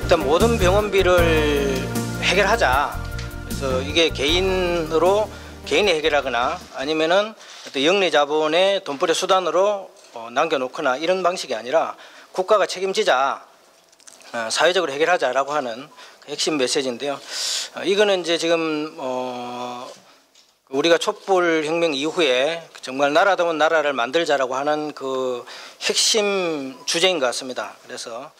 일단 모든 병원비를 해결하자. 그래서 이게 개인이 해결하거나 아니면은 어떤 영리 자본의 돈벌이 수단으로 남겨놓거나 이런 방식이 아니라 국가가 책임지자, 사회적으로 해결하자라고 하는 핵심 메시지인데요. 이거는 이제 지금 우리가 촛불혁명 이후에 정말 나라다운 나라를 만들자라고 하는 그 핵심 주제인 것 같습니다. 그래서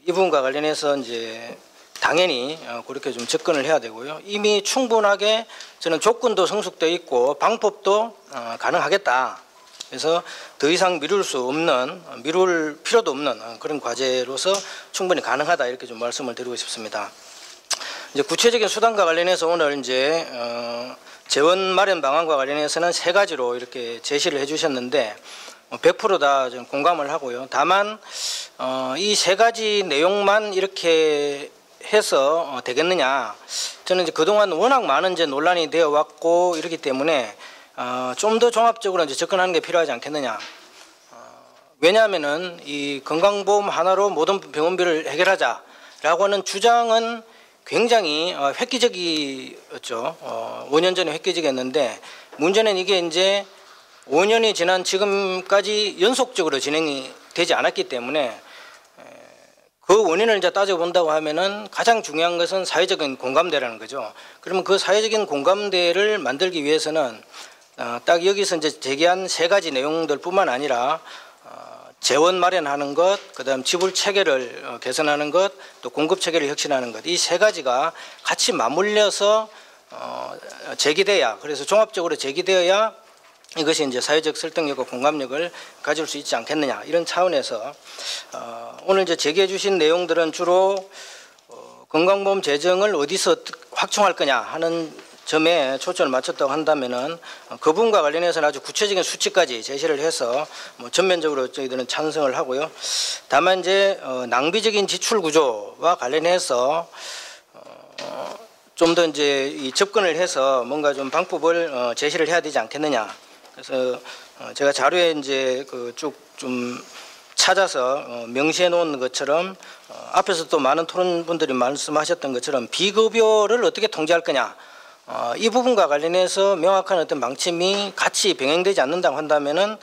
이 부분과 관련해서 이제 당연히 그렇게 좀 접근을 해야 되고요. 이미 충분하게 저는 조건도 성숙되어 있고 방법도 가능하겠다. 그래서 더 이상 미룰 필요도 없는 그런 과제로서 충분히 가능하다 이렇게 좀 말씀을 드리고 싶습니다. 이제 구체적인 수단과 관련해서 오늘 이제 재원 마련 방안과 관련해서는 세 가지로 이렇게 제시를 해주셨는데 100% 다 공감을 하고요. 다만 이 세 가지 내용만 이렇게 해서 되겠느냐? 저는 이제 그동안 워낙 많은 이제 논란이 되어 왔고 이렇기 때문에 좀 더 종합적으로 이제 접근하는 게 필요하지 않겠느냐? 왜냐하면은 이 건강보험 하나로 모든 병원비를 해결하자라고 하는 주장은 굉장히 획기적이었죠. 5년 전에 획기적이었는데 문제는 이게 이제 5년이 지난 지금까지 연속적으로 진행이 되지 않았기 때문에 그 원인을 이제 따져본다고 하면은 가장 중요한 것은 사회적인 공감대라는 거죠. 그러면 그 사회적인 공감대를 만들기 위해서는 딱 여기서 이제 제기한 세 가지 내용들뿐만 아니라 재원 마련하는 것, 그다음 지불 체계를 개선하는 것, 또 공급 체계를 혁신하는 것, 이 세 가지가 같이 맞물려서 제기돼야, 그래서 종합적으로 제기되어야 이것이 이제 사회적 설득력과 공감력을 가질 수 있지 않겠느냐 이런 차원에서 오늘 이제 제기해 주신 내용들은 주로 건강보험 재정을 어디서 확충할 거냐 하는 점에 초점을 맞췄다고 한다면은 그 부분과 관련해서는 아주 구체적인 수치까지 제시를 해서 전면적으로 저희들은 찬성을 하고요. 다만 이제 낭비적인 지출 구조와 관련해서 좀 더 이제 이 접근을 해서 뭔가 좀 방법을 제시를 해야 되지 않겠느냐. 그래서 제가 자료에 이제 그 쭉 좀 찾아서 명시해 놓은 것처럼 앞에서 또 많은 토론분들이 말씀하셨던 것처럼 비급여를 어떻게 통제할 거냐. 이 부분과 관련해서 명확한 어떤 방침이 같이 병행되지 않는다고 한다면은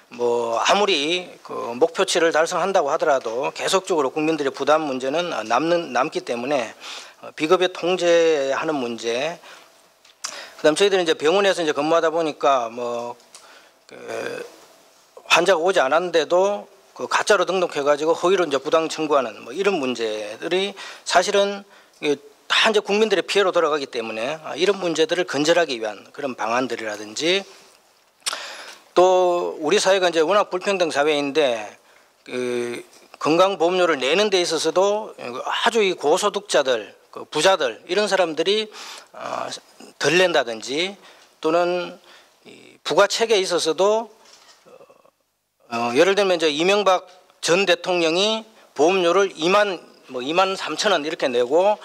뭐 아무리 그 목표치를 달성한다고 하더라도 계속적으로 국민들의 부담 문제는 남기 때문에 비급여 통제하는 문제. 그다음 저희들은 이제 병원에서 이제 근무하다 보니까 그 환자가 오지 않았는데도 그 가짜로 등록해가지고 허위로 이제 부당 청구하는 이런 문제들이 사실은 다 이제 국민들의 피해로 돌아가기 때문에 이런 문제들을 근절하기 위한 그런 방안들이라든지 또 우리 사회가 이제 워낙 불평등 사회인데 그 건강보험료를 내는 데 있어서도 아주 이 고소득자들, 그 부자들 이런 사람들이 덜 낸다든지 또는 이 부가 체계에 있어서도 예를 들면 이제 이명박 전 대통령이 보험료를 2만 3천 원 이렇게 내고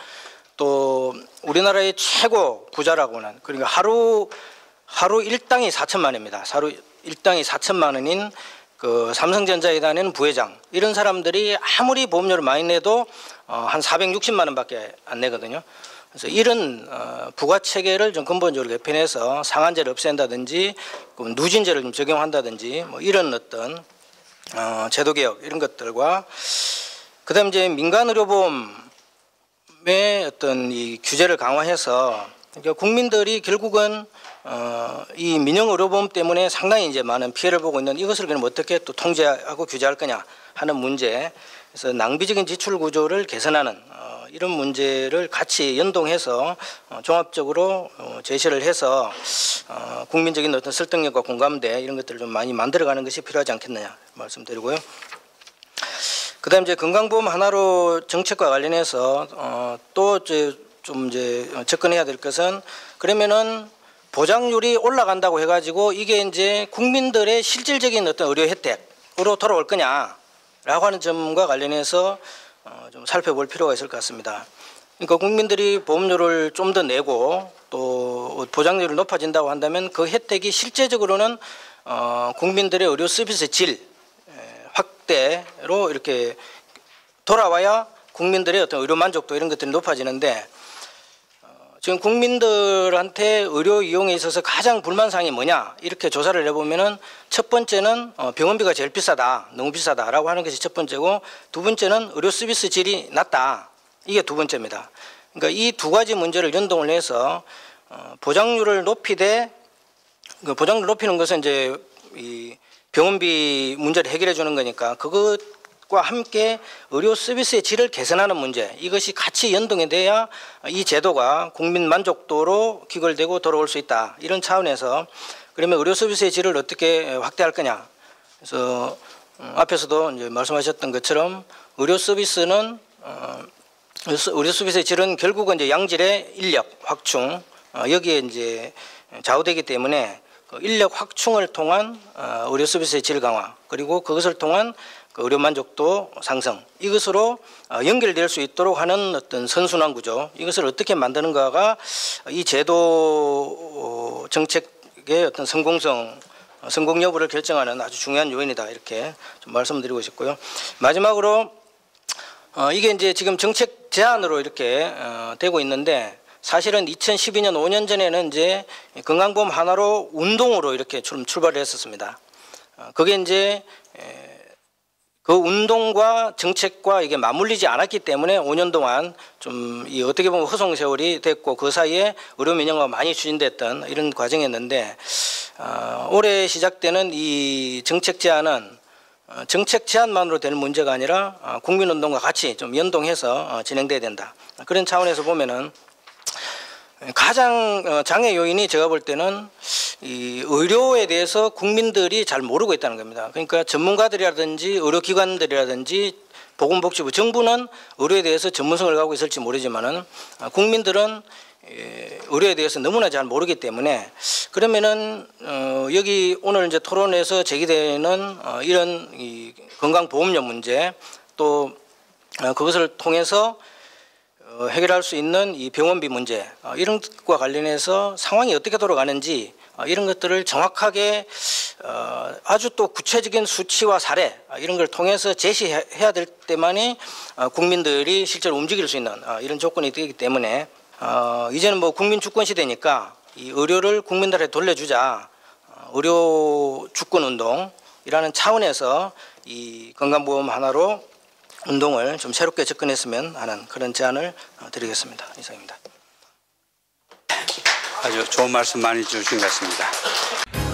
또 우리나라의 최고 부자라고는 그러니까 하루 일당이 4천만 원입니다. 하루 일당이 4천만 원인 그 삼성전자에 다니는 부회장 이런 사람들이 아무리 보험료를 많이 내도 한 460만 원밖에 안 내거든요. 그래서 이런 부가 체계를 좀 근본적으로 개편해서 상한제를 없앤다든지 누진제를 좀 적용한다든지 이런 어떤 제도 개혁 이런 것들과 그다음 이제 민간 의료보험의 어떤 이 규제를 강화해서 그러니까 국민들이 결국은 이 민영 의료보험 때문에 상당히 이제 많은 피해를 보고 있는 이것을 그럼 어떻게 또 통제하고 규제할 거냐 하는 문제. 그래서 낭비적인 지출 구조를 개선하는 이런 문제를 같이 연동해서 종합적으로 제시를 해서 국민적인 어떤 설득력과 공감대 이런 것들을 좀 많이 만들어가는 것이 필요하지 않겠느냐 말씀드리고요. 그다음 이제 건강보험 하나로 정책과 관련해서 또 좀 이제 접근해야 될 것은 그러면은 보장률이 올라간다고 해가지고 이게 이제 국민들의 실질적인 어떤 의료 혜택으로 돌아올 거냐라고 하는 점과 관련해서 좀 살펴볼 필요가 있을 것 같습니다. 그러니까 국민들이 보험료를 좀 더 내고 또 보장률이 높아진다고 한다면 그 혜택이 실제적으로는 국민들의 의료 서비스 질 확대로 이렇게 돌아와야 국민들의 어떤 의료 만족도 이런 것들이 높아지는데 지금 국민들한테 의료 이용에 있어서 가장 불만사항이 뭐냐 이렇게 조사를 해보면은 첫 번째는 병원비가 제일 비싸다, 너무 비싸다라고 하는 것이 첫 번째고 두 번째는 의료 서비스 질이 낮다, 이게 두 번째입니다. 그러니까 이 두 가지 문제를 연동을 해서 보장률을 높이되 그 보장률을 높이는 것은 이제 이 병원비 문제를 해결해 주는 거니까 그것과 함께 의료 서비스의 질을 개선하는 문제, 이것이 같이 연동이 돼야 이 제도가 국민 만족도로 귀결되고 돌아올 수 있다, 이런 차원에서 그러면 의료 서비스의 질을 어떻게 확대할 거냐. 그래서 앞에서도 이제 말씀하셨던 것처럼 의료 서비스는 의료 서비스의 질은 결국은 이제 양질의 인력 확충 여기에 이제 좌우되기 때문에 인력 확충을 통한 의료 서비스의 질 강화, 그리고 그것을 통한 의료 만족도 상승, 이것으로 연결될 수 있도록 하는 어떤 선순환 구조, 이것을 어떻게 만드는가가 이 제도 정책의 어떤 성공 여부를 결정하는 아주 중요한 요인이다, 이렇게 좀 말씀드리고 싶고요. 마지막으로 이게 이제 지금 정책 제안으로 이렇게 되고 있는데 사실은 2012년 5년 전에는 이제 건강보험 하나로 운동으로 이렇게 출발을 했었습니다. 그게 이제 그 운동과 정책과 이게 맞물리지 않았기 때문에 5년 동안 좀 어떻게 보면 허송 세월이 됐고 그 사이에 의료 민영화가 많이 추진됐던 이런 과정이었는데 올해 시작되는 이 정책 제안은 정책 제안만으로 되는 문제가 아니라 국민운동과 같이 좀 연동해서 진행돼야 된다. 그런 차원에서 보면은 가장 장애 요인이 제가 볼 때는 이 의료에 대해서 국민들이 잘 모르고 있다는 겁니다. 그러니까 전문가들이라든지 의료기관들이라든지 보건복지부, 정부는 의료에 대해서 전문성을 갖고 있을지 모르지만은 국민들은 의료에 대해서 너무나 잘 모르기 때문에 그러면은 여기 오늘 이제 토론에서 제기되는 이런 이 건강보험료 문제 또 그것을 통해서 해결할 수 있는 이 병원비 문제 이런 것과 관련해서 상황이 어떻게 돌아가는지 이런 것들을 정확하게 아주 또 구체적인 수치와 사례 이런 걸 통해서 제시해야 될 때만이 국민들이 실제로 움직일 수 있는 이런 조건이 되기 때문에 이제는 뭐 국민 주권 시대니까 이 의료를 국민들에게 돌려주자, 의료 주권 운동이라는 차원에서 이 건강보험 하나로 운동을 좀 새롭게 접근했으면 하는 그런 제안을 드리겠습니다. 이상입니다. 아주 좋은 말씀 많이 주신 것 같습니다.